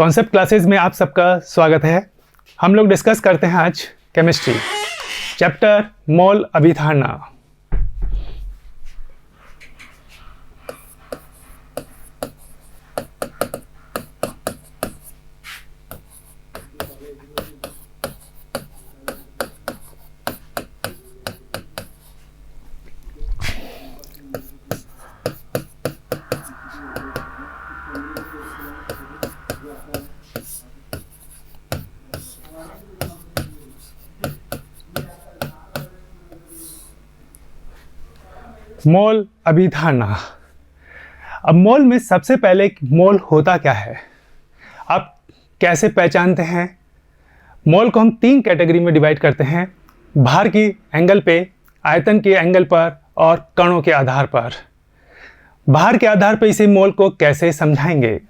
Concept classes में आप सबका स्वागत है। हम लोग डिस्कस करते हैं आज केमिस्ट्री चैप्टर मोल अभिधारणा। मोल अभिधारणा। अब मोल में सबसे पहले मोल होता क्या है, आप कैसे पहचानते हैं? मोल को हम तीन कैटेगरी में डिवाइड करते हैं, भार की एंगल पे, आयतन के एंगल पर और कणों के आधार पर। भार के आधार पर इसे मोल को कैसे समझाएंगे?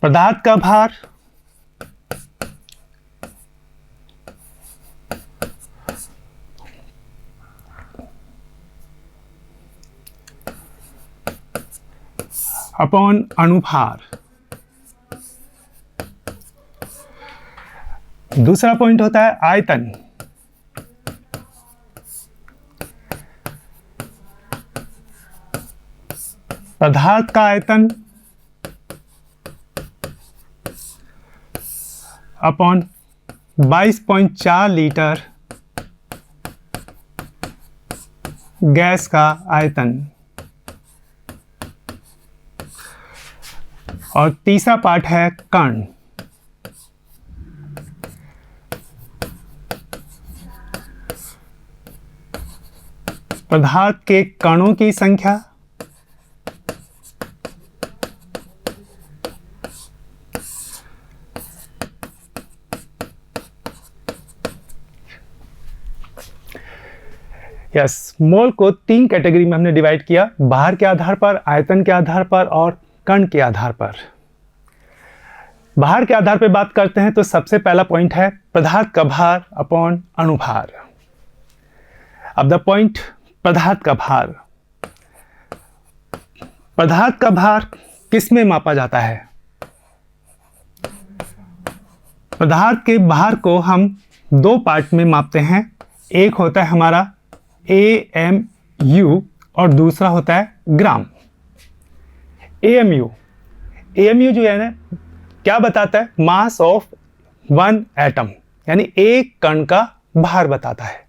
पदार्थ का भार अपॉन अणुभार। दूसरा पॉइंट होता है आयतन। पदार्थ का आयतन अपॉन 22.4 लीटर गैस का आयतन। और तीसरा पार्ट है कण। पदार्थ के कणों की संख्या मोल को तीन कैटेगरी में हमने डिवाइड किया, भार के आधार पर, आयतन के आधार पर और कण के आधार पर। भार के आधार पर बात करते हैं तो सबसे पहला पॉइंट है पदार्थ का भार अपॉन अणुभार। अब द पॉइंट पदार्थ का भार। पदार्थ का भार किस में मापा जाता है? पदार्थ के भार को हम दो पार्ट में मापते हैं। एक होता है हमारा AMU और दूसरा होता है ग्राम। AMU जो है ना, क्या बताता है? मास ऑफ वन एटम, यानी एक कण का भार बताता है।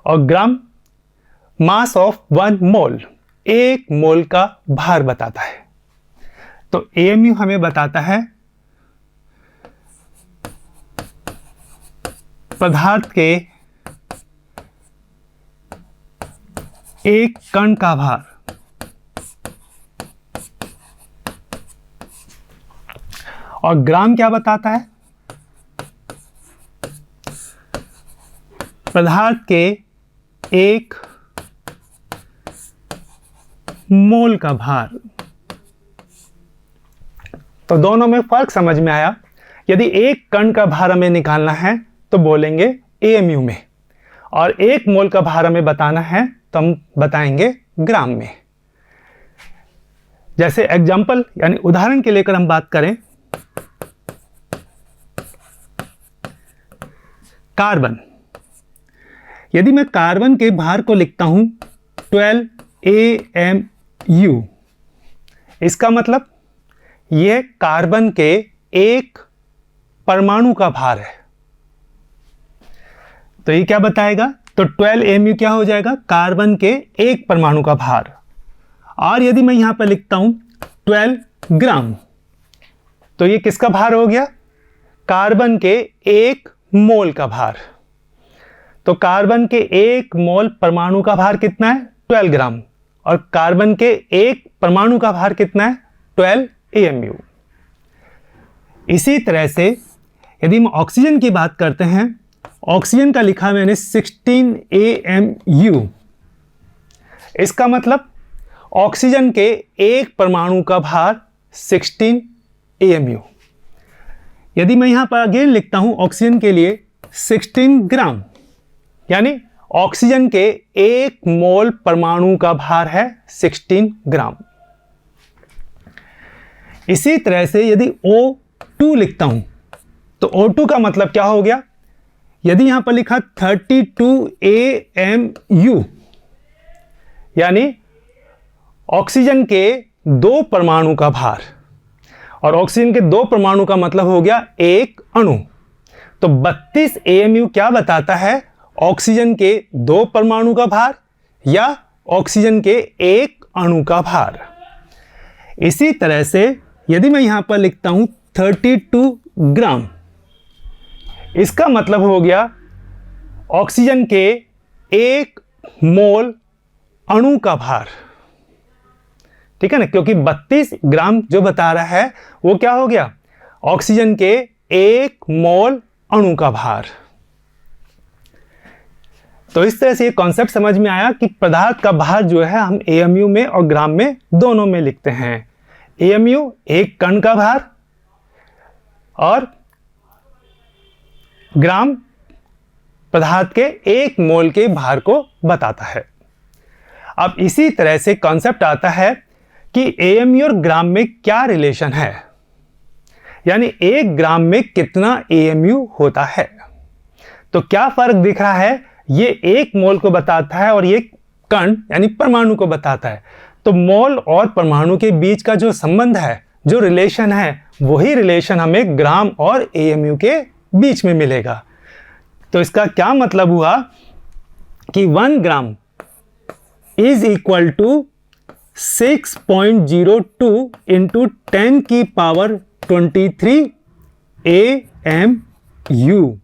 और ग्राम मास ऑफ वन मोल, एक मोल का भार बताता है। तो AMU हमें बताता है पदार्थ के एक कण का भार। और ग्राम क्या बताता है? पदार्थ के एक मोल का भार। तो दोनों में फर्क समझ में आया। यदि एक कण का भार हमें निकालना है तो बोलेंगे AMU में, और एक मोल का भार हमें बताना है तो हम बताएंगे ग्राम में। जैसे एग्जाम्पल यानी उदाहरण के लेकर हम बात करें, कार्बन। यदि मैं कार्बन के भार को लिखता हूं 12 AMU, इसका मतलब यह कार्बन के एक परमाणु का भार है। तो ये क्या बताएगा? तो 12 AMU क्या हो जाएगा? कार्बन के एक परमाणु का भार। और यदि मैं यहां पर लिखता हूं 12 ग्राम, तो ये किसका भार हो गया? कार्बन के एक मोल का भार। तो कार्बन के एक मोल परमाणु का भार कितना है? 12 ग्राम। और कार्बन के एक परमाणु का भार कितना है? 12 AMU। इसी तरह से यदि हम ऑक्सीजन की बात करते हैं, ऑक्सीजन का लिखा मैंने 16 AMU। इसका मतलब ऑक्सीजन के एक परमाणु का भार 16 AMU। यदि मैं यहां पर अगेन लिखता हूं ऑक्सीजन के लिए 16 ग्राम, यानी ऑक्सीजन के 1 मोल परमाणु का भार है 16 ग्राम। इसी तरह से यदि O2 लिखता हूं तो O2 का मतलब क्या हो गया? यदि यहां पर लिखा 32 AMU, यानी ऑक्सीजन के 2 परमाणु का भार, और ऑक्सीजन के 2 परमाणु का मतलब हो गया 1 अणु। तो 32 AMU क्या बताता है? ऑक्सीजन के 2 परमाणु का भार या ऑक्सीजन के 1 अणु का भार। इसी तरह से यदि मैं यहां पर लिखता हूं 32 ग्राम, इसका मतलब हो गया ऑक्सीजन के 1 मोल अणु का भार। ठीक है ना, क्योंकि 32 ग्राम जो बता रहा है वो क्या हो गया? ऑक्सीजन के 1 मोल अणु का भार। तो इस तरह से ये कॉन्सेप्ट समझ में आया कि पदार्थ का भार जो है हम AMU में और ग्राम में दोनों में लिखते हैं। AMU एक कण का भार और ग्राम पदार्थ के 1 मोल के भार को बताता है। अब इसी तरह से कॉन्सेप्ट आता है कि AMU और ग्राम में क्या रिलेशन है, यानी 1 ग्राम में कितना AMU होता है। तो क्या फर्क दिख रहा है? ये 1 मोल को बताता है और ये कण यानी परमाणु को बताता है। तो मोल और परमाणु के बीच का जो संबंध है, जो रिलेशन है, वही रिलेशन हमें ग्राम और AMU के बीच में मिलेगा। तो इसका क्या मतलब हुआ कि 1 gram is equal to 6.02 into 10 की पावर 23 AMU,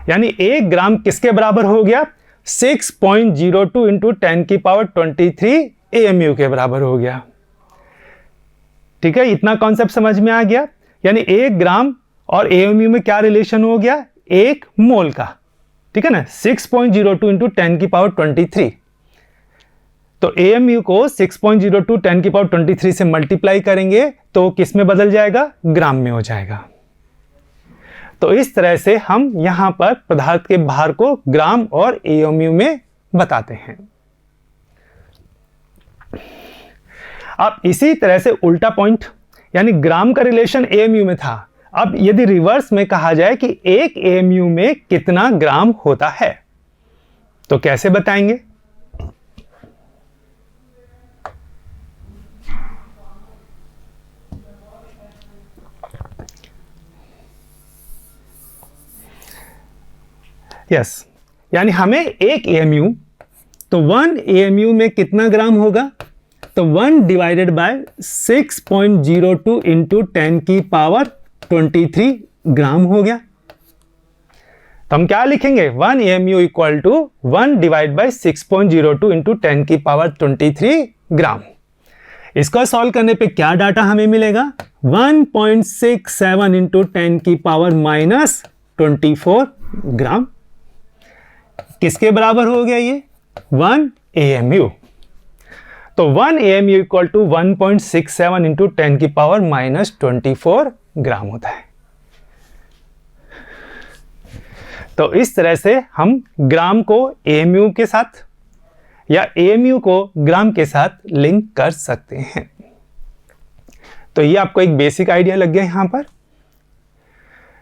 यानी 1 ग्राम किसके बराबर हो गया? 6.02 इंटू 10 की पावर 23 AMU के बराबर हो गया। ठीक है, इतना कॉन्सेप्ट समझ में आ गया। यानी 1 ग्राम और AMU में क्या रिलेशन हो गया? 1 मोल का। ठीक है ना, 6.02 इंटू 10 की पावर 23। तो AMU को 6.02 10 की पावर 23 से मल्टीप्लाई करेंगे तो किस में बदल जाएगा? ग्राम में हो जाएगा। तो इस तरह से हम यहां पर पदार्थ के भार को ग्राम और AMU में बताते हैं। अब इसी तरह से उल्टा पॉइंट, यानी ग्राम का रिलेशन AMU में था। अब यदि रिवर्स में कहा जाए कि 1 AMU में कितना ग्राम होता है, तो कैसे बताएंगे? यस, यानी हमें 1 AMU, तो 1 AMU में कितना ग्राम होगा? तो 1 डिवाइडेड बाय 6.02 इंटू 10 की पावर 23 ग्राम हो गया। तो हम क्या लिखेंगे? 1 AMU equal to 1 divide by 6.02 into 10 की पावर 23 ग्राम। इसको सॉल्व करने पे क्या डाटा हमें मिलेगा? 1.67 इंटू 10 की पावर माइनस 24 ग्राम। किसके बराबर हो गया ये? 1 AMU। तो 1 AMU इक्वल टू 1.67 इंटू 10 की पावर माइनस 24 ग्राम होता है। तो इस तरह से हम ग्राम को AMU के साथ या AMU को ग्राम के साथ लिंक कर सकते हैं। तो ये आपको एक बेसिक आइडिया लग गया यहां पर।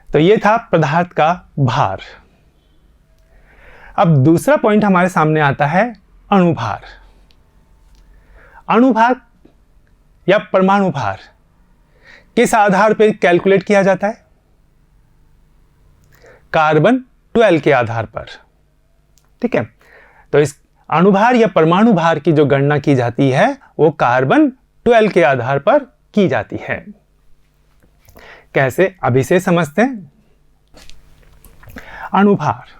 तो ये था पदार्थ का भार। अब दूसरा पॉइंट हमारे सामने आता है अणुभार। अणुभार या परमाणु भार किस आधार पर कैलकुलेट किया जाता है? कार्बन 12 के आधार पर। ठीक है, तो इस अणुभार या परमाणु भार की जो गणना की जाती है वो कार्बन 12 के आधार पर की जाती है। कैसे? अभी से समझते हैं। अणुभार,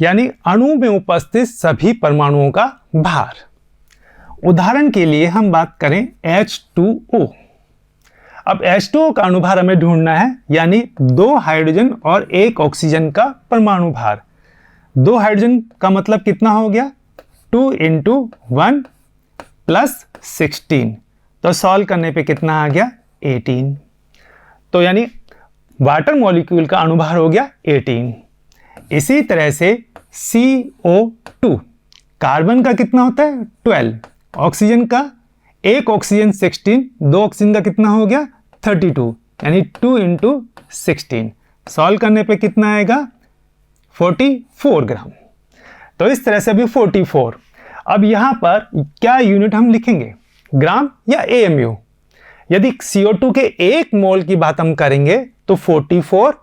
यानी अणु में उपस्थित सभी परमाणुओं का भार। उदाहरण के लिए हम बात करें H2O। अब H2O का अणुभार हमें ढूंढना है, यानी 2 हाइड्रोजन और 1 ऑक्सीजन का परमाणु भार। 2 हाइड्रोजन का मतलब कितना हो गया? 2 इंटू 1 प्लस 16। तो सॉल्व करने पे कितना आ गया? 18। तो यानी वाटर मॉलिक्यूल का अणुभार हो गया 18। इसी तरह से CO2 कार्बन का कितना होता है 12, ऑक्सीजन का एक ऑक्सीजन 16, दो ऑक्सीजन का कितना हो गया 32, यानी 2 × 16। सॉल्व करने पे कितना आएगा 44 ग्राम। तो इस तरह से अभी 44। अब यहाँ पर क्या यूनिट हम लिखेंगे, ग्राम या AMU? यदि CO2 के 1 मोल की बात हम करेंगे तो 44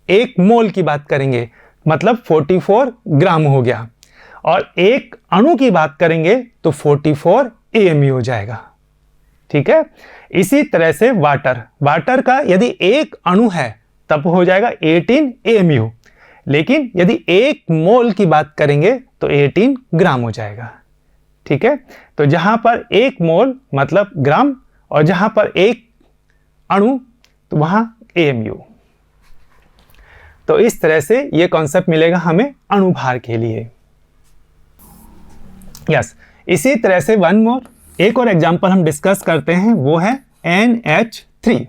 1 मोल की बात करेंगे, मतलब 44 ग्राम हो गया। और एक अणु की बात करेंगे तो 44 AMU हो जाएगा। ठीक है, इसी तरह से वाटर का यदि एक अणु है तब हो जाएगा 18 AMU, लेकिन यदि 1 मोल की बात करेंगे तो 18 ग्राम हो जाएगा। ठीक है, तो जहां पर 1 मोल मतलब ग्राम और जहां पर एक अणु तो वहां AMU। तो इस तरह से ये कॉन्सेप्ट मिलेगा हमें अणुभार के लिए। यस, इसी तरह से वन मोर एक और एग्जांपल हम डिस्कस करते हैं, वो है NH3।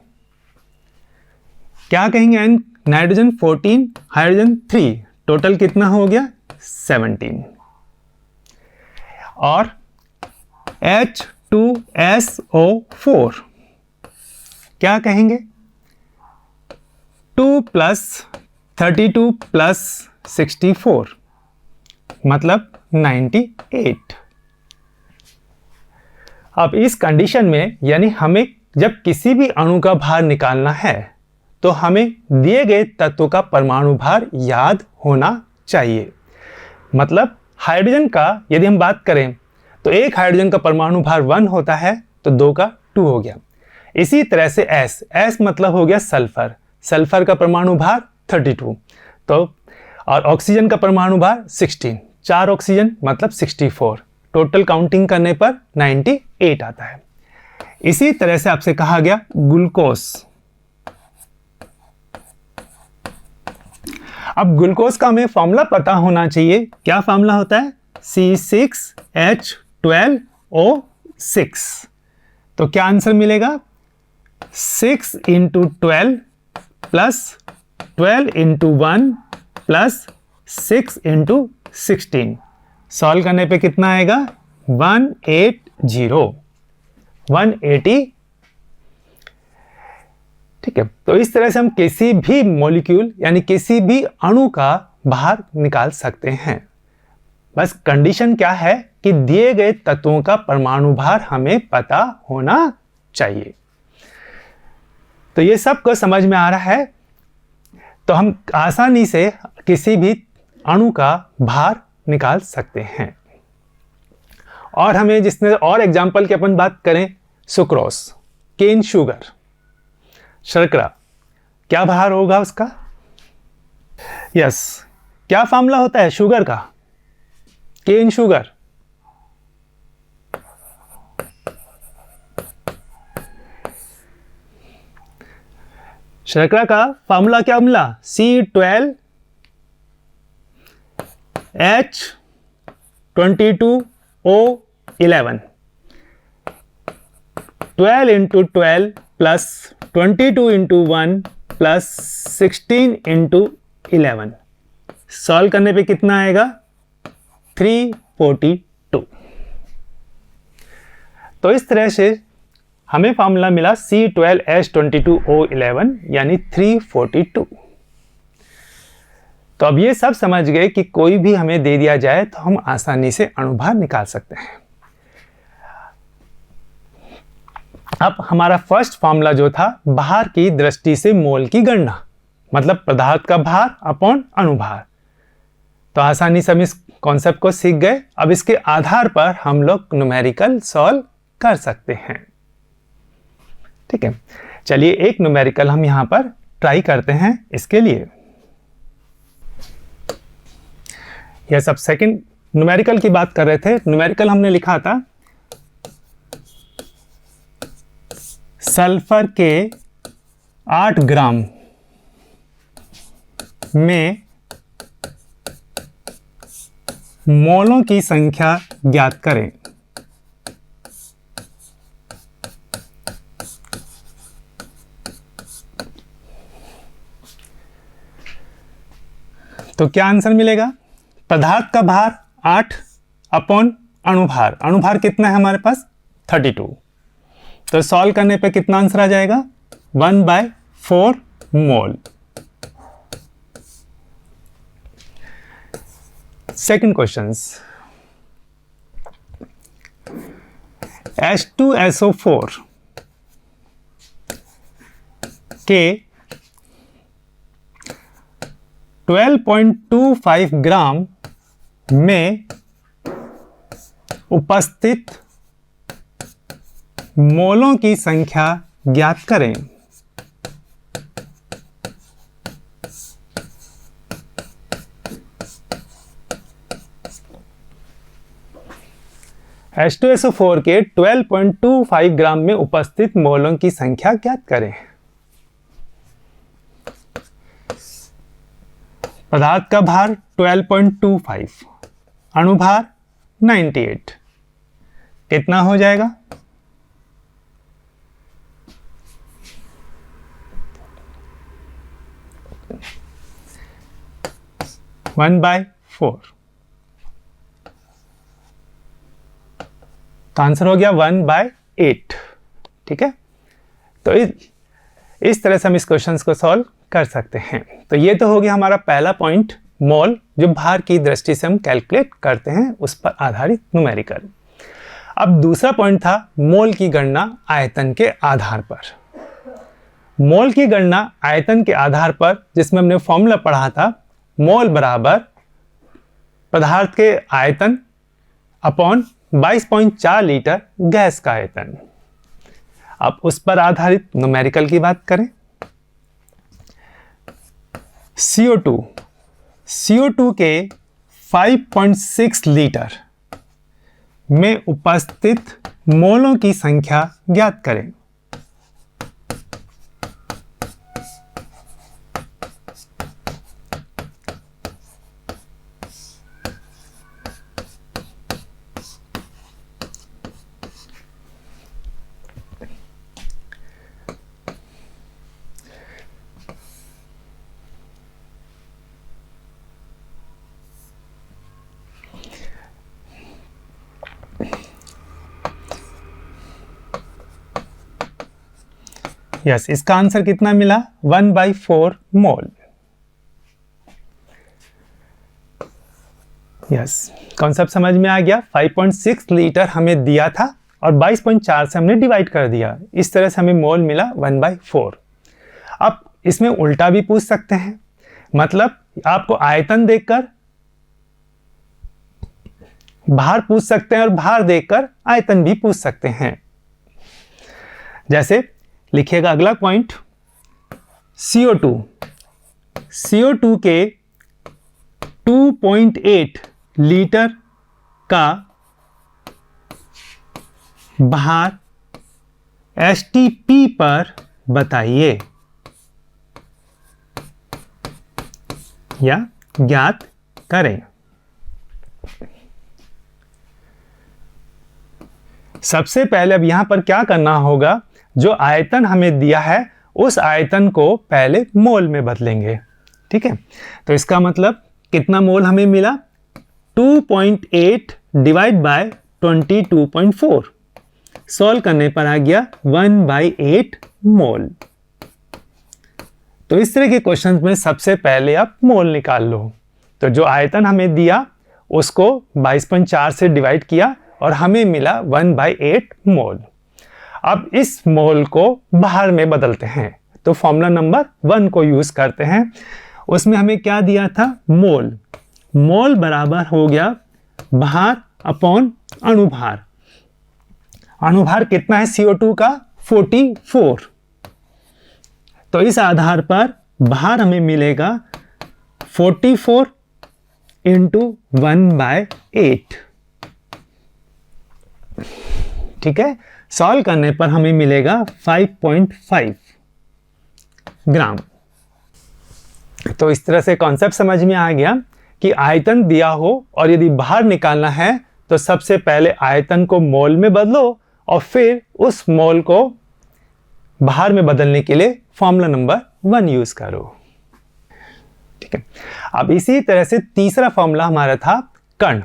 क्या कहेंगे, नाइट्रोजन 14, हाइड्रोजन 3, टोटल कितना हो गया 17। और H2SO4 क्या कहेंगे 2 + 32 + 64 मतलब 98। अब इस कंडीशन में यानी हमें जब किसी भी अणु का भार निकालना है तो हमें दिए गए तत्व का परमाणु भार याद होना चाहिए। मतलब हाइड्रोजन का यदि हम बात करें तो एक हाइड्रोजन का परमाणु भार 1 होता है तो 2 का 2 हो गया। इसी तरह से S मतलब हो गया सल्फर, सल्फर का परमाणु भार 32, तो और ऑक्सीजन का परमाणु भार 16, 4 ऑक्सीजन मतलब 64, टोटल काउंटिंग करने पर 98 आता है। इसी तरह से आपसे कहा गया ग्लूकोज। अब ग्लूकोज का हमें फॉर्मूला पता होना चाहिए। क्या फॉर्मूला होता है C6H12O6। तो क्या आंसर मिलेगा 6 × 12 + 12 × 1 + 6 × 16। सॉल्व करने पे कितना आएगा 180। ठीक है, तो इस तरह से हम किसी भी मॉलिक्यूल यानी किसी भी अणु का भार निकाल सकते हैं। बस कंडीशन क्या है कि दिए गए तत्वों का परमाणु भार हमें पता होना चाहिए। तो ये सब को समझ में आ रहा है, तो हम आसानी से किसी भी अणु का भार निकाल सकते हैं। और हमें जिसने और एग्जाम्पल की अपन बात करें, सुक्रोज, केन शुगर, शर्करा, क्या भार होगा उसका? यस, क्या फॉर्मूला होता है शुगर का, केन शुगर? शर्करा का फॉर्मूला क्या मिला C12H22O11, 12 × 12 + 22 × 1 + 16 × 11। सॉल्व करने पे कितना आएगा 342। तो इस तरह से हमें फॉर्मूला मिला C12H22O11 यानी 342। तो अब ये सब समझ गए कि कोई भी हमें दे दिया जाए तो हम आसानी से अणुभार निकाल सकते हैं। अब हमारा फर्स्ट फॉर्मूला जो था भार की दृष्टि से मोल की गणना, मतलब पदार्थ का भार अपॉन अणुभार, तो आसानी से हम इस कॉन्सेप्ट को सीख गए। अब इसके आधार पर हम लोग न्यूमेरिकल सॉल्व कर सकते हैं। ठीक है, चलिए एक न्यूमेरिकल हम यहां पर ट्राई करते हैं। इसके लिए यह सब सेकंड न्यूमेरिकल की बात कर रहे थे। न्यूमेरिकल हमने लिखा था सल्फर के 8 ग्राम में मोलों की संख्या ज्ञात करें। तो क्या आंसर मिलेगा? पदार्थ का भार 8 अपॉन अणुभार। अणुभार कितना है हमारे पास? 32। तो सॉल्व करने पे कितना आंसर आ जाएगा? 1/4 मोल। सेकंड क्वेश्चन, H2SO4 के 12.25 ग्राम में उपस्थित मोलों की संख्या ज्ञात करें। H2SO4 के 12.25 ग्राम में उपस्थित मोलों की संख्या ज्ञात करें। पदार्थ का भार 12.25, अणुभार 98, कितना हो जाएगा? One by 4। तो आंसर हो गया 1/8। ठीक है, तो इस तरह से हम इस क्वेश्चन को सॉल्व कर सकते हैं। तो ये तो हो गया हमारा पहला पॉइंट, मोल, जो भार की दृष्टि से हम कैलकुलेट करते हैं उस पर आधारित न्यूमेरिकल। अब दूसरा पॉइंट था मोल की गणना आयतन के आधार पर। मोल की गणना आयतन के आधार पर, जिसमें हमने फॉर्मूला पढ़ा था, मोल बराबर पदार्थ के आयतन अपॉन 22.4 लीटर गैस का आयतन। अब उस पर आधारित न्यूमेरिकल की बात करें। CO2 के 5.6 लीटर में उपस्थित मोलों की संख्या ज्ञात करें। यस, इसका आंसर कितना मिला? 1/4 मोल। यस, कॉन्सेप्ट समझ में आ गया। 5.6 लीटर हमें दिया था और 22.4 से हमने डिवाइड कर दिया, इस तरह से हमें मोल मिला 1/4। अब इसमें उल्टा भी पूछ सकते हैं, मतलब आपको आयतन देखकर भार पूछ सकते हैं और भार देखकर आयतन भी पूछ सकते हैं। जैसे लिखिएगा अगला पॉइंट, CO2 के 2.8 लीटर का भार STP पर बताइए या ज्ञात करें। सबसे पहले अब यहां पर क्या करना होगा, जो आयतन हमें दिया है उस आयतन को पहले मोल में बदलेंगे। ठीक है, तो इसका मतलब कितना मोल हमें मिला? 2.8 डिवाइड बाय 22.4। सॉल्व करने पर आ गया 1/8 मोल। तो इस तरह के क्वेश्चन में सबसे पहले आप मोल निकाल लो। तो जो आयतन हमें दिया उसको 22.4 से डिवाइड किया और हमें मिला 1/8 मोल। अब इस मोल को भार में बदलते हैं, तो फॉर्मूला नंबर 1 को यूज करते हैं। उसमें हमें क्या दिया था? मोल। मोल बराबर हो गया भार अपॉन अणुभार। अणुभार कितना है CO2 का? 44। तो इस आधार पर भार हमें मिलेगा 44 इंटू 1/8। ठीक है, सॉल्व करने पर हमें मिलेगा 5.5 ग्राम। तो इस तरह से कॉन्सेप्ट समझ में आ गया कि आयतन दिया हो और यदि भार निकालना है तो सबसे पहले आयतन को मोल में बदलो और फिर उस मोल को भार में बदलने के लिए फॉर्मूला नंबर 1 यूज करो। ठीक है, अब इसी तरह से तीसरा फॉर्मूला हमारा था कण।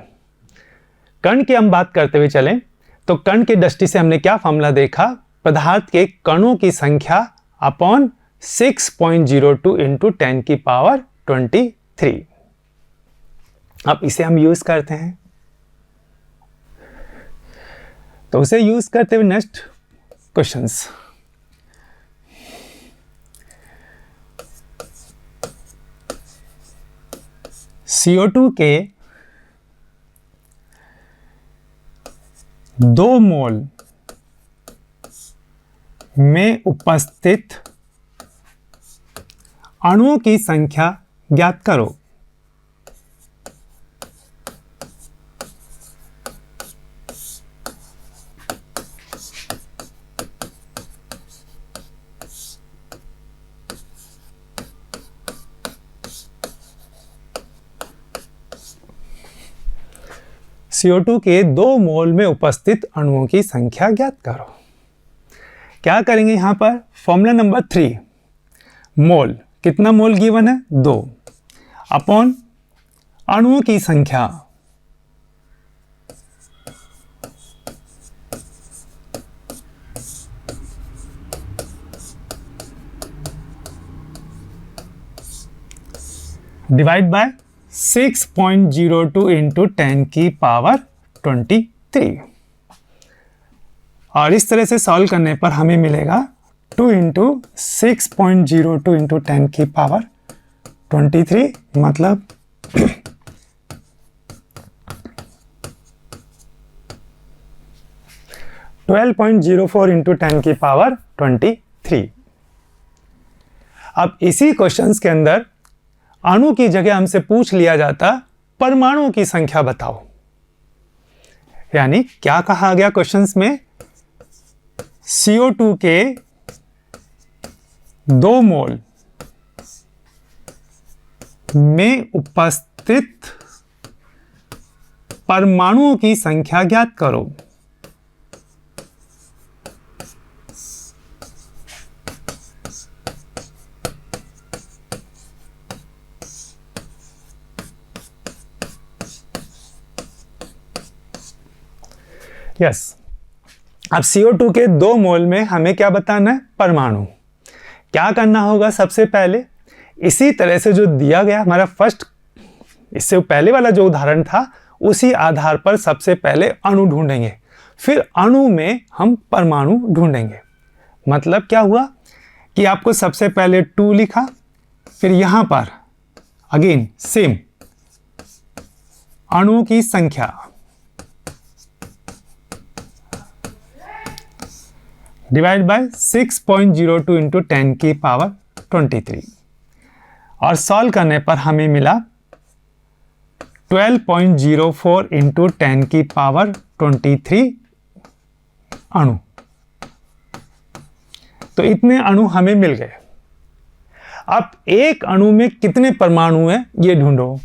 कण की हम बात करते हुए चलें तो कण की दृष्टि से हमने क्या फॉर्मूला देखा, पदार्थ के कणों की संख्या अपॉन 6.02 इंटू 10 की पावर 23। अब इसे हम यूज करते हैं, तो उसे यूज करते हुए नेक्स्ट क्वेश्चंस। CO2 के 2 मोल में उपस्थित अणुओं की संख्या ज्ञात करो। CO2 के 2 मोल में उपस्थित अणुओं की संख्या ज्ञात करो। क्या करेंगे यहां पर, फॉर्मूला नंबर 3, मोल, कितना मोल गिवन है 2, अपॉन अणुओं की संख्या, डिवाइड बाय 6.02 इंटू 10 की पावर 23। और इस तरह से सॉल्व करने पर हमें मिलेगा 2 इंटू 6.02 इंटू 10 की पावर 23, मतलब 12.04 इंटू 10 की पावर 23। अब इसी क्वेश्चंस के अंदर अणु की जगह हमसे पूछ लिया जाता परमाणुओं की संख्या बताओ। यानी क्या कहा गया क्वेश्चंस में, CO2 के 2 मोल में उपस्थित परमाणुओं की संख्या ज्ञात करो। यस, अब CO2 के 2 मोल में हमें क्या बताना है, परमाणु। क्या करना होगा, सबसे पहले इसी तरह से जो दिया गया हमारा फर्स्ट, इससे पहले वाला जो उदाहरण था उसी आधार पर सबसे पहले अणु ढूंढेंगे, फिर अणु में हम परमाणु ढूंढेंगे। मतलब क्या हुआ कि आपको सबसे पहले 2 लिखा, फिर यहां पर अगेन सेम अणुओं की संख्या, डिवाइड बाय 6.02 इंटू 10 की पावर 23, और सॉल्व करने पर हमें मिला 12.04 इंटू 10 की पावर 23 अणु। तो इतने अणु हमें मिल गए। अब एक अणु में कितने परमाणु हैं ये ढूंढो।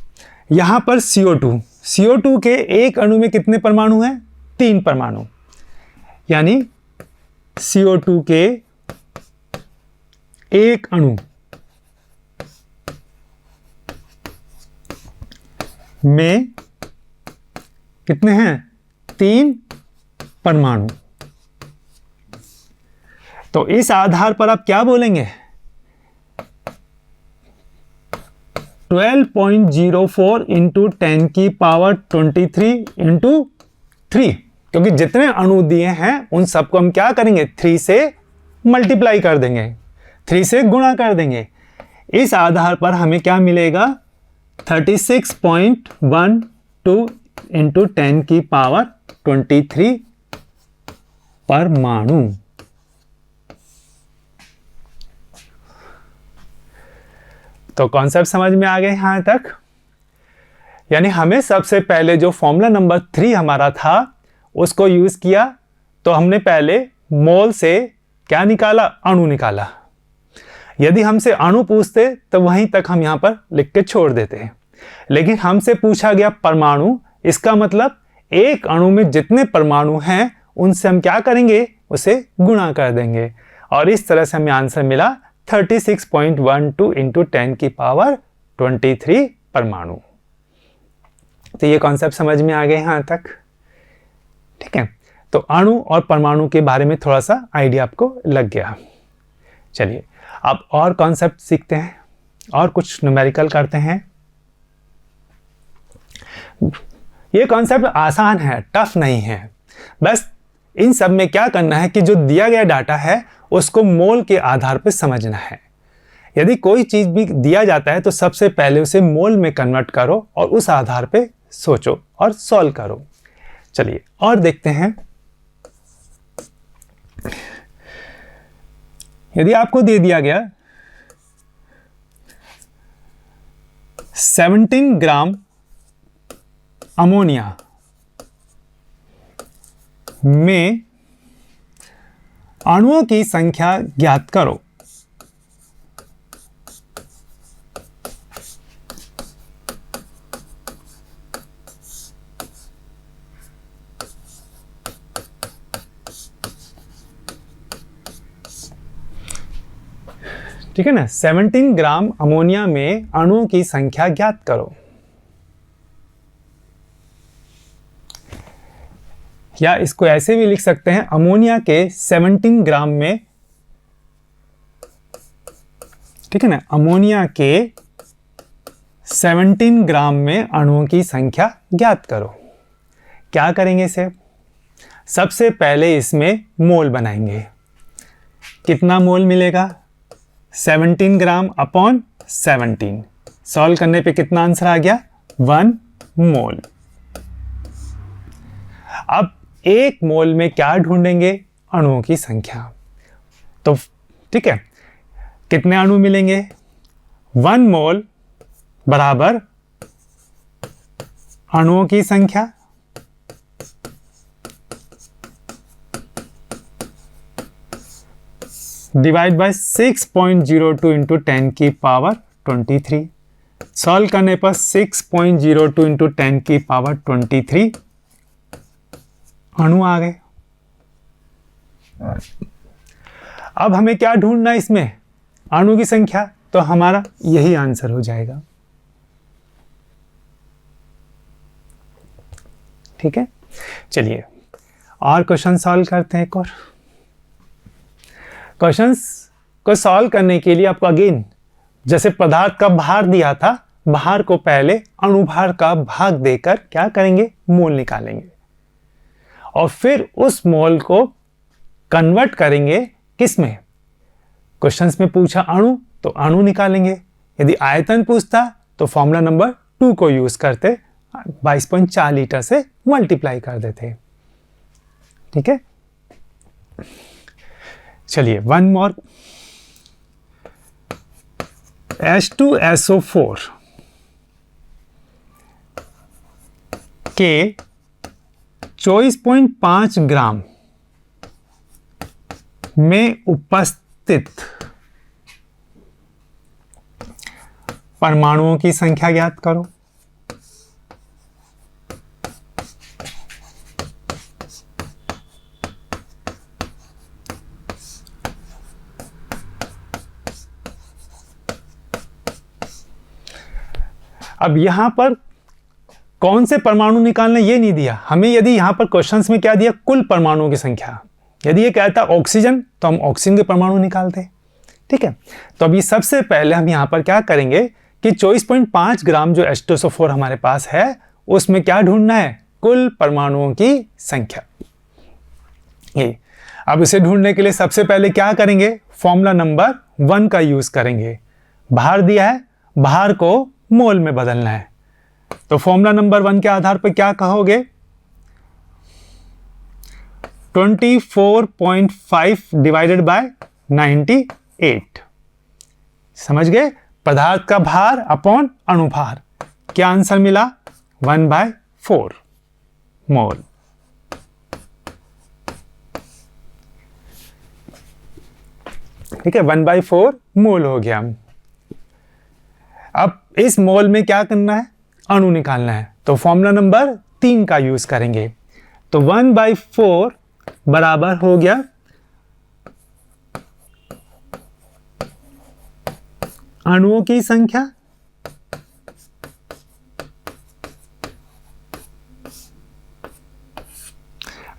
यहां पर CO2 के एक अणु में कितने परमाणु हैं, 3 परमाणु। यानी CO2 के एक अणु में कितने हैं, 3 परमाणु। तो इस आधार पर आप क्या बोलेंगे, 12.04 इंटू 10 की पावर 23 इंटू 3, क्योंकि जितने अणु दिए हैं उन सबको हम क्या करेंगे, 3 से मल्टीप्लाई कर देंगे, 3 से गुणा कर देंगे। इस आधार पर हमें क्या मिलेगा, 36.12 इंटू 10 की पावर 23 परमाणु। तो कॉन्सेप्ट समझ में आ गए यहां तक। यानी हमें सबसे पहले जो फॉर्मूला नंबर 3 हमारा था उसको यूज किया, तो हमने पहले मोल से क्या निकाला, अणु निकाला। यदि हमसे अणु पूछते तो वहीं तक हम यहां पर लिख के छोड़ देते, लेकिन हमसे पूछा गया परमाणु, इसका मतलब एक अणु में जितने परमाणु हैं उनसे हम क्या करेंगे, उसे गुणा कर देंगे। और इस तरह से हमें आंसर मिला 36.12 इंटू 10 की पावर 23 परमाणु। तो ये कॉन्सेप्ट समझ में आ गए यहाँ तक, ठीक है। तो अणु और परमाणु के बारे में थोड़ा सा आइडिया आपको लग गया। चलिए अब और कॉन्सेप्ट सीखते हैं और कुछ न्यूमेरिकल करते हैं। ये कॉन्सेप्ट आसान है, टफ नहीं है। बस इन सब में क्या करना है कि जो दिया गया डाटा है उसको मोल के आधार पर समझना है। यदि कोई चीज़ भी दिया जाता है तो सबसे पहले उसे मोल में कन्वर्ट करो और उस आधार पे सोचो और सॉल्व करो। चलिए और देखते हैं। यदि आपको दे दिया गया 17 ग्राम अमोनिया में अणुओं की संख्या ज्ञात करो, ठीक है ना। 17 ग्राम अमोनिया में अणुओं की संख्या ज्ञात करो। या इसको ऐसे भी लिख सकते हैं, अमोनिया के 17 ग्राम में, ठीक है ना, अमोनिया के 17 ग्राम में अणुओं की संख्या ज्ञात करो। क्या करेंगे इसे? सबसे पहले इसमें मोल बनाएंगे। कितना मोल मिलेगा? 17 ग्राम अपॉन 17। सॉल्व करने पे कितना आंसर आ गया? 1 मोल। अब 1 मोल में क्या ढूंढेंगे? अणुओं की संख्या। तो ठीक है, कितने अणु मिलेंगे? 1 मोल बराबर अणुओं की संख्या डिवाइड बाय 6.02 इंटू 10 की पावर 23। सॉल्व करने पर 6.02 इंटू 10 की पावर 23 अणु आ गए। अब हमें क्या ढूंढना है इसमें? अणु की संख्या। तो हमारा यही आंसर हो जाएगा, ठीक है। चलिए और क्वेश्चन सॉल्व करते हैं। एक और क्वेश्चंस को सॉल्व करने के लिए आपको अगेन जैसे पदार्थ का भार दिया था, भार को पहले अणुभार का भाग देकर क्या करेंगे? मोल निकालेंगे और फिर उस मोल को कन्वर्ट करेंगे किसमें? क्वेश्चंस में पूछा अणु तो अणु निकालेंगे। यदि आयतन पूछता तो फॉर्मूला नंबर 2 को यूज करते, 22.4 लीटर से मल्टीप्लाई कर देते, ठीक है। चलिए वन मोर। H2SO4 के 24.5 ग्राम में उपस्थित परमाणुओं की संख्या ज्ञात करो। अब यहां पर कौन से परमाणु निकालना ये नहीं दिया हमें। यदि यहां पर क्वेश्चंस में क्या दिया? कुल परमाणुओं की संख्या। यदि ये कहता ऑक्सीजन तो हम ऑक्सीजन के परमाणु निकालते, ठीक है। तो अभी सबसे पहले हम यहां पर क्या करेंगे कि 24.5 ग्राम जो H2SO4 हमारे पास है उसमें क्या ढूंढना है? कुल परमाणुओं की संख्या। ये अब इसे ढूंढने के लिए सबसे पहले क्या करेंगे? फॉर्मूला नंबर 1 का यूज करेंगे। भार दिया है, भार को मोल में बदलना है। तो फॉर्मूला नंबर 1 के आधार पर क्या कहोगे? 24.5 डिवाइडेड बाय 98। समझ गए? पदार्थ का भार अपॉन अणुभार। क्या आंसर मिला? 1/4 मोल। ठीक है, 1/4 मोल हो गया। अब इस मोल में क्या करना है? अणु निकालना है। तो फॉर्मूला नंबर 3 का यूज करेंगे। तो 1/4 बराबर हो गया अणुओं की संख्या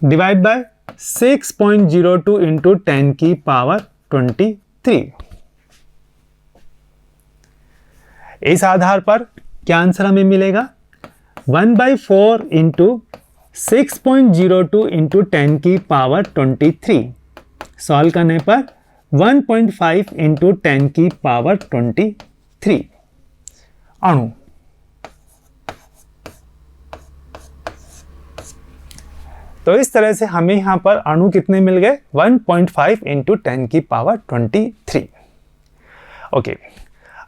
डिवाइड बाय 6.02 इंटू 10 की पावर 23। इस आधार पर क्या आंसर हमें मिलेगा? 1/4 इंटू 6.02 इंटू 10 की पावर 23। सॉल्व करने पर 1.5 इंटू 10 की पावर 23 अणु। तो इस तरह से हमें यहां पर अणु कितने मिल गए? 1.5 इंटू 10 की पावर 23। ओके,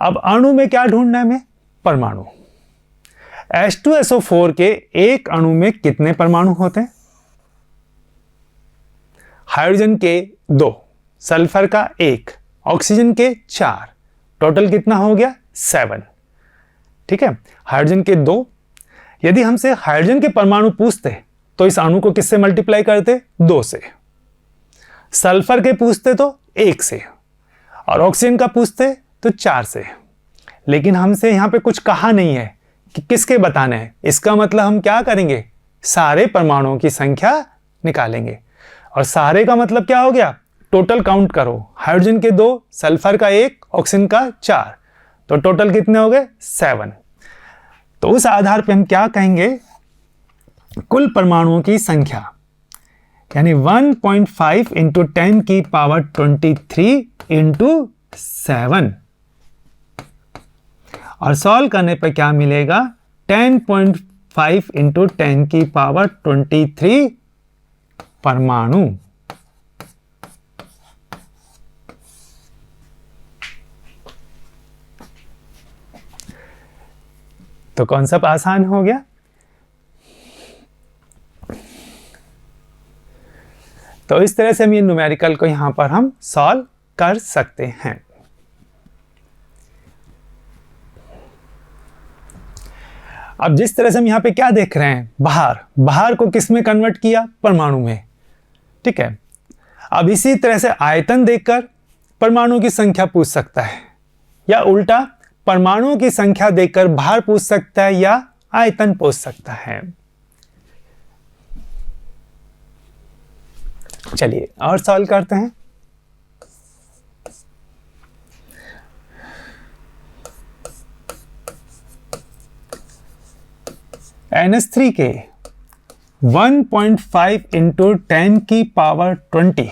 अब अणु में क्या ढूंढना है हमें? परमाणु। H2SO4 के एक अणु में कितने परमाणु होते हैं? हाइड्रोजन के 2, सल्फर का 1, ऑक्सीजन के 4, टोटल कितना हो गया? 7। ठीक है, हाइड्रोजन के 2। यदि हमसे हाइड्रोजन के परमाणु पूछते तो इस अणु को किससे मल्टीप्लाई करते? 2 से। सल्फर के पूछते तो 1 से, और ऑक्सीजन का पूछते तो 4 से। लेकिन हमसे यहां पे कुछ कहा नहीं है कि किसके बताने हैं। इसका मतलब हम क्या करेंगे? सारे परमाणुओं की संख्या निकालेंगे। और सारे का मतलब क्या हो गया? टोटल काउंट करो। हाइड्रोजन के 2, सल्फर का 1, ऑक्सीजन का 4, तो टोटल कितने हो गए? 7। तो उस आधार पे हम क्या कहेंगे? कुल परमाणुओं की संख्या, यानी 1.5 इंटू 10 की पावर 23 इंटू 7। और सॉल्व करने पर क्या मिलेगा? 10.5 इंटू 10 की पावर 23 परमाणु। तो कॉन्सेप्ट आसान हो गया। तो इस तरह से हम ये न्यूमेरिकल को यहां पर हम सॉल्व कर सकते हैं। अब जिस तरह से हम यहां पे क्या देख रहे हैं? बाहर को किस में कन्वर्ट किया? परमाणु में। ठीक है, अब इसी तरह से आयतन देखकर परमाणु की संख्या पूछ सकता है, या उल्टा परमाणुओं की संख्या देखकर भार पूछ सकता है या आयतन पूछ सकता है। चलिए और सॉल्व करते हैं। NH3 के 1.5 इंटू 10 की पावर 20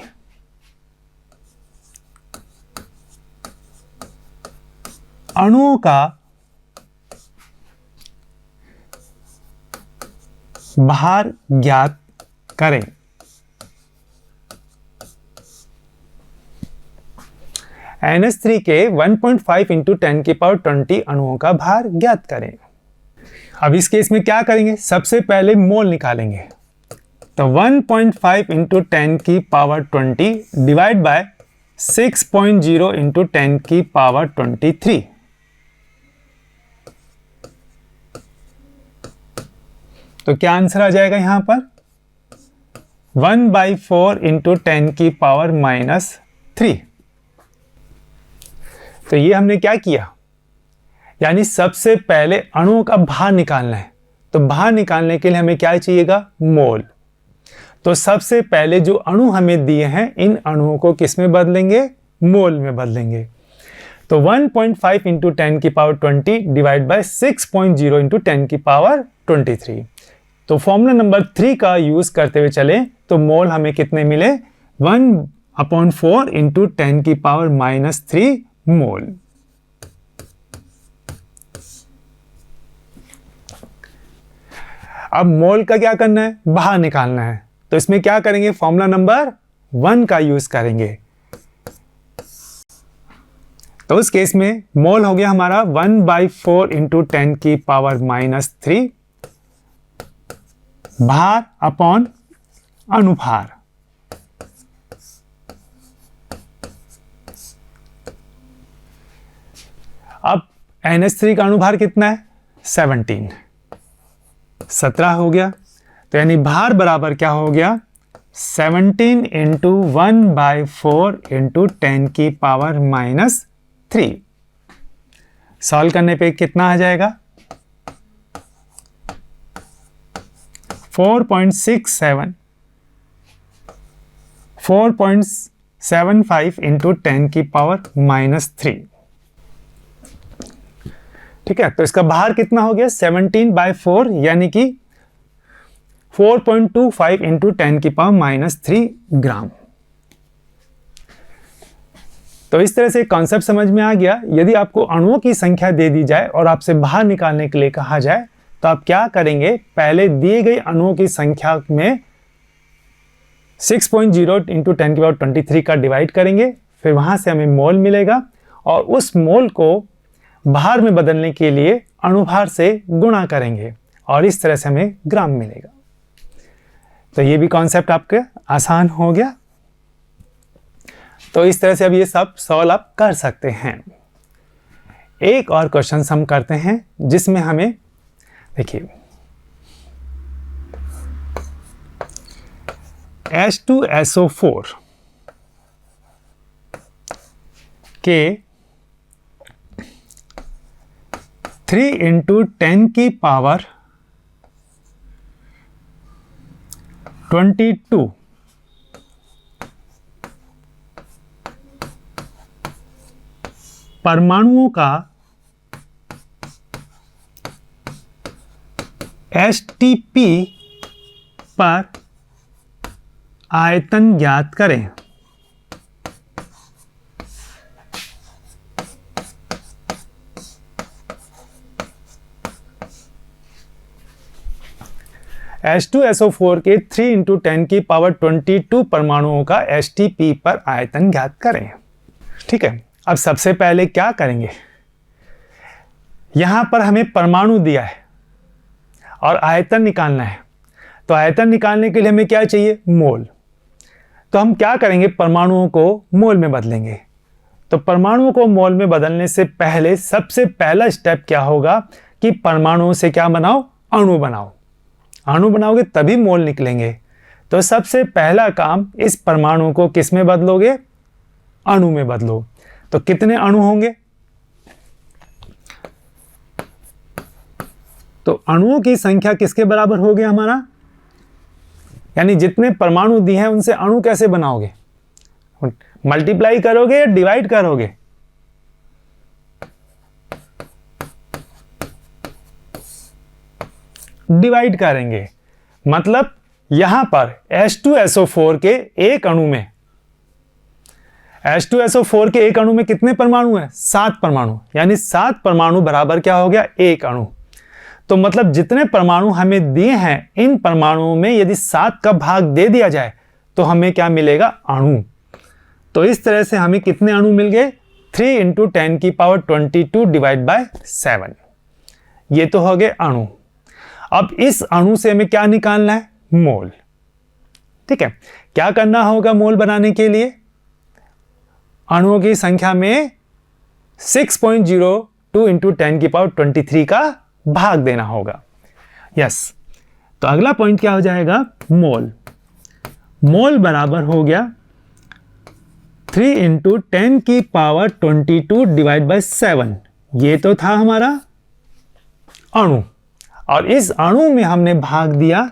अणुओं का भार ज्ञात करें। NH3 के 1.5 इंटू 10 की पावर 20 अणुओं का भार ज्ञात करें। अब इस केस में क्या करेंगे? सबसे पहले मोल निकालेंगे। तो 1.5 इंटू 10 की पावर 20 डिवाइड बाय 6.0 इंटू 10 की पावर 23। तो क्या आंसर आ जाएगा यहां पर? 1/4 इंटू 10 की पावर -3। तो ये हमने क्या किया? यानी सबसे पहले अणुओं का भार निकालना है। तो भार निकालने के लिए हमें क्या चाहिएगा? मोल। तो सबसे पहले जो अणु हमें दिए हैं, इन अणुओं को किस में बदलेंगे? मोल में बदलेंगे। तो 1.5 इंटू 10 की पावर 20 डिवाइड बाय 6.0 इंटू 10 की पावर 23। तो फॉर्मूला नंबर 3 का यूज करते हुए चले तो मोल हमें कितने मिले? 1/4 इंटू 10 की पावर -3 मोल। अब मोल का क्या करना है? बाहर निकालना है। तो इसमें क्या करेंगे? फॉर्मूला नंबर 1 का यूज करेंगे। तो उस केस में मोल हो गया हमारा 1/4 इंटू 10 की पावर -3 भार अपॉन अनुभार। अब NH3 का अनुभार कितना है? 17 हो गया। तो यानी भार बराबर क्या हो गया? 17 इंटू 1/4 इंटू 10 की पावर -3। सॉल्व करने पे कितना आ जाएगा? 4.67 4.75 इंटू 10⁻³ ठीक है। तो इसका भार कितना हो गया 17/4 यानी कि 4.25 इंटू 10⁻³ ग्राम। तो इस तरह से कॉन्सेप्ट समझ में आ गया। यदि आपको अणुओं की संख्या दे दी जाए और आपसे बाहर निकालने के लिए कहा जाए तो आप क्या करेंगे, पहले दिए गए अणुओं की संख्या में 6.0 इंटू 10⁻23 का डिवाइड करेंगे, फिर वहां से हमें मोल मिलेगा और उस मोल को भार में बदलने के लिए अणुभार से गुणा करेंगे और इस तरह से हमें ग्राम मिलेगा। तो ये भी कॉन्सेप्ट आपके आसान हो गया। तो इस तरह से अब ये सब सॉल्व आप कर सकते हैं। एक और क्वेश्चन हम करते हैं जिसमें हमें देखिए H2SO4 के 3 इंटू 10⁻22 परमाणुओं का STP पर आयतन ज्ञात करें। H2SO4 के 3 इंटू 10⁻22 परमाणुओं का STP पर आयतन ज्ञात करें। ठीक है, अब सबसे पहले क्या करेंगे, यहां पर हमें परमाणु दिया है और आयतन निकालना है। तो आयतन निकालने के लिए हमें क्या चाहिए, मोल। तो हम क्या करेंगे, परमाणुओं को मोल में बदलेंगे। तो परमाणुओं को मोल में बदलने से पहले सबसे पहला स्टेप क्या होगा कि परमाणुओं से क्या बनाओ, अणु बनाओ। अणु बनाओगे तभी मोल निकलेंगे। तो सबसे पहला काम, इस परमाणु को किस में बदलोगे, अणु में बदलो। तो कितने अणु होंगे, तो अणुओं की संख्या किसके बराबर हो गया हमारा, यानी जितने परमाणु दिए हैं उनसे अणु कैसे बनाओगे, मल्टीप्लाई करोगे या डिवाइड करोगे। डिवाइड करेंगे। मतलब यहां पर H2SO4 के एक अणु में, H2SO4 के एक अणु में कितने परमाणु हैं, 7 परमाणु, यानी 7 परमाणु बराबर क्या हो गया, एक अणु। तो मतलब जितने परमाणु हमें दिए हैं, इन परमाणुओं में यदि 7 का भाग दे दिया जाए तो हमें क्या मिलेगा, अणु। तो इस तरह से हमें कितने अणु मिल गए, 3 इंटू 10⁻22 डिवाइड बाय 7। ये तो हो गए अणु। अब इस अणु से हमें क्या निकालना है, मोल। ठीक है, क्या करना होगा मोल बनाने के लिए, अणुओं की संख्या में 6.02 इंटू 10⁻23 का भाग देना होगा। यस, तो अगला पॉइंट क्या हो जाएगा, मोल। मोल बराबर हो गया 3 इंटू 10⁻22 डिवाइड बाय 7। ये तो था हमारा अणु, और इस अणु में हमने भाग दिया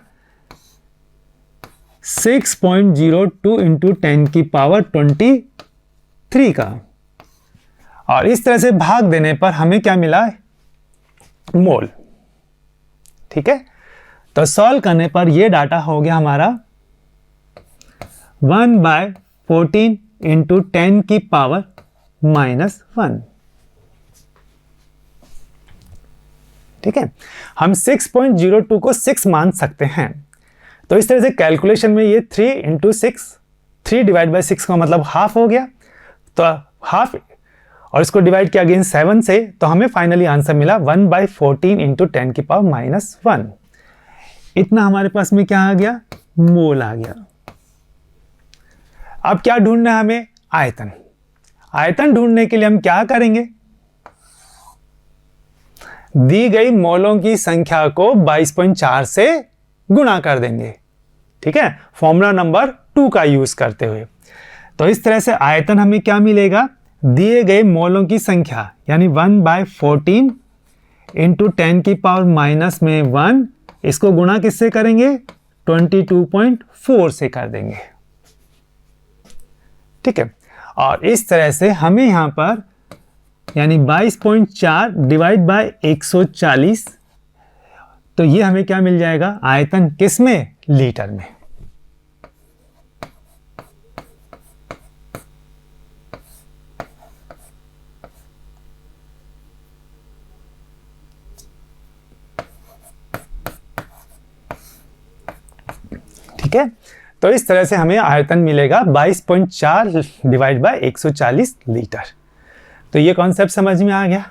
6.02 इंटू 10⁻23 का, और इस तरह से भाग देने पर हमें क्या मिला, मोल। ठीक है, तो सॉल्व करने पर यह डाटा हो गया हमारा 1/14 इंटू 10⁻⁻1। ठीक है, हम 6.02 को 6 मान सकते हैं। तो इस तरह से कैलकुलेशन में ये 3 इंटू 6, 3 डिवाइड बाई 6 का मतलब हाफ हो गया। तो हाफ, और इसको डिवाइड किया अगेन 7 से, तो हमें फाइनली आंसर मिला 1/14 इंटू 10⁻⁻1। इतना हमारे पास में क्या आ गया, मोल आ गया। अब क्या ढूंढना है हमें, आयतन। आयतन ढूंढने के लिए हम क्या करेंगे, दी गई मोलों की संख्या को 22.4 से गुणा कर देंगे। ठीक है, फॉर्मूला नंबर 2 का यूज करते हुए। तो इस तरह से आयतन हमें क्या मिलेगा, दिए गए मोलों की संख्या यानी 1/14 इंटू 10⁻⁻1, इसको गुणा किससे करेंगे, 22.4 से कर देंगे। ठीक है। और इस तरह से हमें यहाँ पर यानी 22.4 डिवाइड बाय 140, तो ये हमें क्या मिल जाएगा, आयतन किस में, लीटर में। ठीक है, तो इस तरह से हमें आयतन मिलेगा 22.4 डिवाइड बाय 140 लीटर। तो ये कॉन्सेप्ट समझ में आ गया।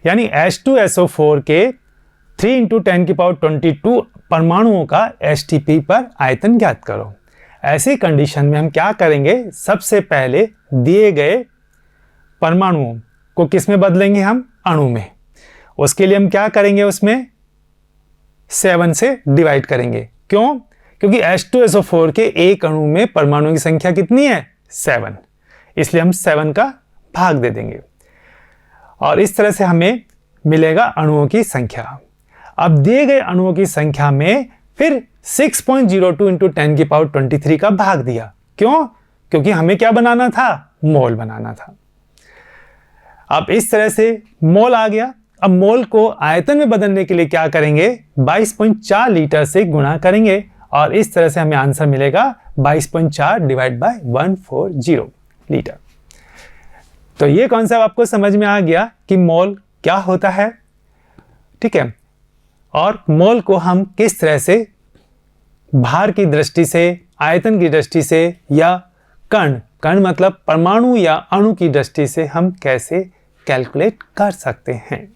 यानी H2SO4 के 3 × 10⁻22 परमाणुओं का STP पर आयतन ज्ञात करो। ऐसी कंडीशन में हम क्या करेंगे, सबसे पहले दिए गए परमाणुओं को किस में बदलेंगे, हम अणु में। उसके लिए हम क्या करेंगे, उसमें 7 से डिवाइड करेंगे। क्यों? क्योंकि H2SO4 के एक अणु में परमाणुओं की संख्या कितनी है, 7, इसलिए हम 7 का भाग दे देंगे और इस तरह से हमें मिलेगा अणुओं की संख्या। अब दिए गए अणुओं की संख्या में फिर 6.02 × 10⁻23 का भाग दिया। क्यों? क्योंकि हमें क्या बनाना था, मोल बनाना था। अब इस तरह से मोल आ गया। अब मोल को आयतन में बदलने के लिए क्या करेंगे, 22.4 लीटर से गुणा करेंगे और इस तरह से हमें आंसर मिलेगा 22.4 डिवाइड बाय 140 लीटर। तो ये कॉन्सेप्ट आपको समझ में आ गया कि मोल क्या होता है। ठीक है, और मोल को हम किस तरह से भार की दृष्टि से, आयतन की दृष्टि से या कण मतलब परमाणु या अणु की दृष्टि से हम कैसे कैलकुलेट कर सकते हैं।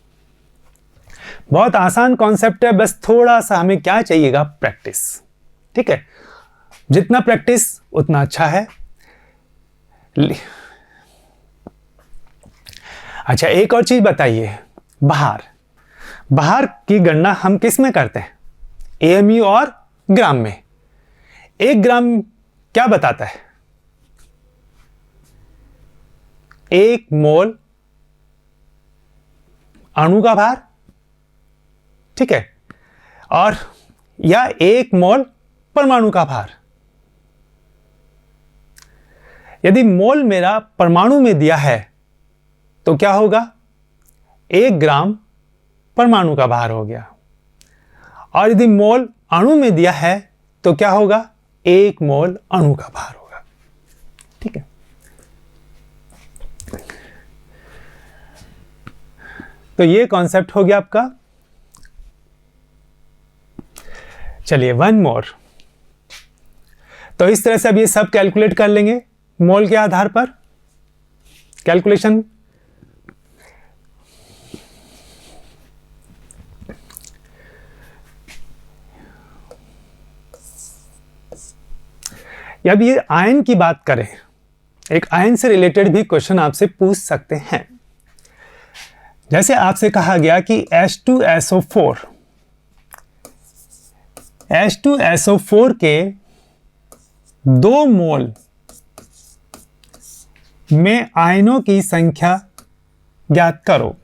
बहुत आसान कॉन्सेप्ट है, बस थोड़ा सा हमें क्या चाहिएगा, प्रैक्टिस। ठीक है, जितना प्रैक्टिस उतना अच्छा है। अच्छा, एक और चीज बताइए, भार की गणना हम किस में करते हैं, AMU और ग्राम में। 1 ग्राम क्या बताता है, 1 मोल अणु का भार। ठीक है, और या 1 मोल परमाणु का भार। यदि मोल मेरा परमाणु में दिया है तो क्या होगा, 1 ग्राम परमाणु का भार हो गया। और यदि मोल अणु में दिया है तो क्या होगा, 1 मोल अणु का भार होगा। ठीक है, तो ये कॉन्सेप्ट हो गया आपका। चलिए, 1 मोर। तो इस तरह से अब ये सब कैलकुलेट कर लेंगे मोल के आधार पर कैलकुलेशन। अब ये आयन की बात करें, एक आयन से रिलेटेड भी क्वेश्चन आपसे पूछ सकते हैं। जैसे आपसे कहा गया कि H2SO4 के 2 मोल में आयनों की संख्या ज्ञात करो।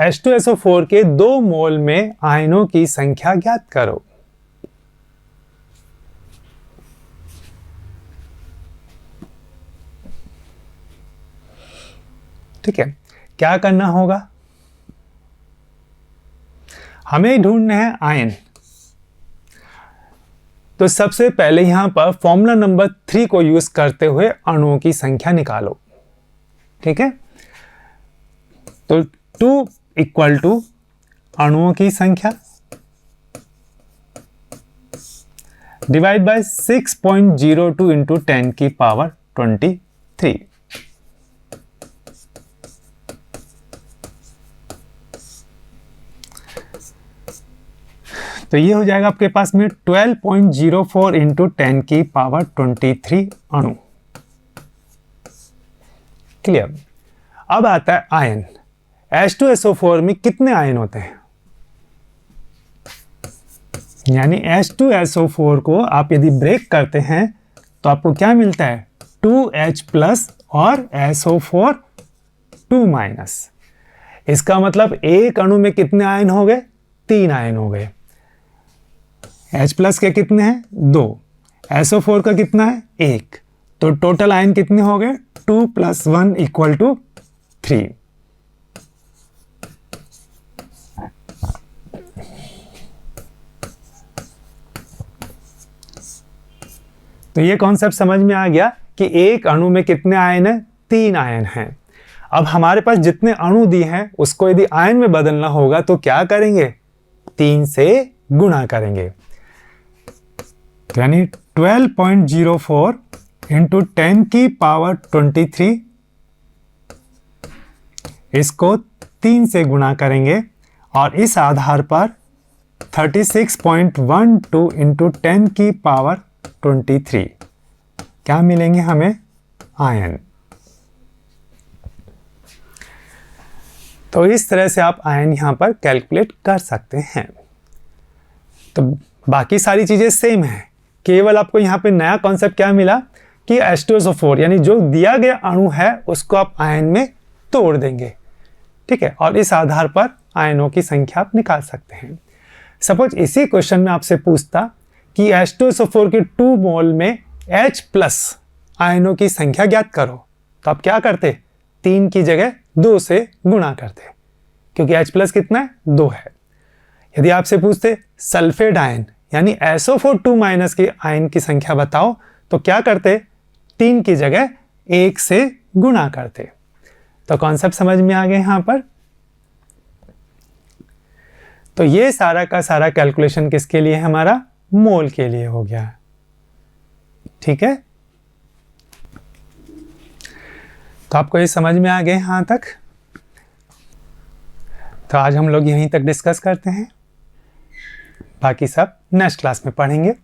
H2SO4 के 2 मोल में आयनों की संख्या ज्ञात करो। ठीक है, क्या करना होगा, हमें ढूंढना है आयन। तो सबसे पहले यहां पर फॉर्मूला नंबर 3 को यूज करते हुए अणुओं की संख्या निकालो। ठीक है, तो 2 इक्वल टू अणुओं की संख्या डिवाइड बाय 6.02 इंटू 10⁻23। तो ये हो जाएगा आपके पास में 12.04 इंटू 10⁻23 अणु। क्लियर। अब आता है आयन। H2SO4 में कितने आयन होते हैं, यानी H2SO4 को आप यदि ब्रेक करते हैं तो आपको क्या मिलता है, 2H प्लस और SO4 2-। इसका मतलब एक अणु में कितने आयन हो गए? 3 आयन हो गए। H प्लस के कितने हैं? 2। SO4 का कितना है? 1। तो टोटल आयन कितने हो गए? 2 + 1 = 3। तो ये कॉन्सेप्ट समझ में आ गया कि एक अणु में कितने आयन हैं? 3 आयन हैं। अब हमारे पास जितने अणु दिए हैं उसको यदि आयन में बदलना होगा तो क्या करेंगे? 3 से गुणा करेंगे। तो यानी 12.04 × 10⁻23, इसको 3 से गुणा करेंगे और इस आधार पर 36.12 × 10⁻23 क्या मिलेंगे हमें? आयन। तो इस तरह से आप आयन यहां पर कैलकुलेट कर सकते हैं। तो बाकी सारी चीजें सेम है, केवल आपको यहां पे नया कॉन्सेप्ट क्या मिला कि H2SO4 यानी जो दिया गया अणु है उसको आप आयन में तोड़ देंगे, ठीक है, और इस आधार पर आयनों की संख्या आप निकाल सकते हैं। सपोज इसी क्वेश्चन में आपसे पूछता कि H2SO4 के 2 मोल में H प्लस आयनों की संख्या ज्ञात करो, तो आप क्या करते? 3 की जगह 2 से गुणा करते, क्योंकि H प्लस कितना है? 2 है। यदि आपसे पूछते सल्फेट आयन यानी SO4 2- के आयन की संख्या बताओ, तो क्या करते? 3 की जगह 1 से गुणा करते। तो कॉन्सेप्ट समझ में आ गया यहां पर। तो ये सारा का सारा कैलकुलेशन किसके लिए? हमारा मोल के लिए हो गया, ठीक है। तो आपको ये समझ में आ गया यहां तक। तो आज हम लोग यहीं तक डिस्कस करते हैं, बाकी सब नेक्स्ट क्लास में पढ़ेंगे।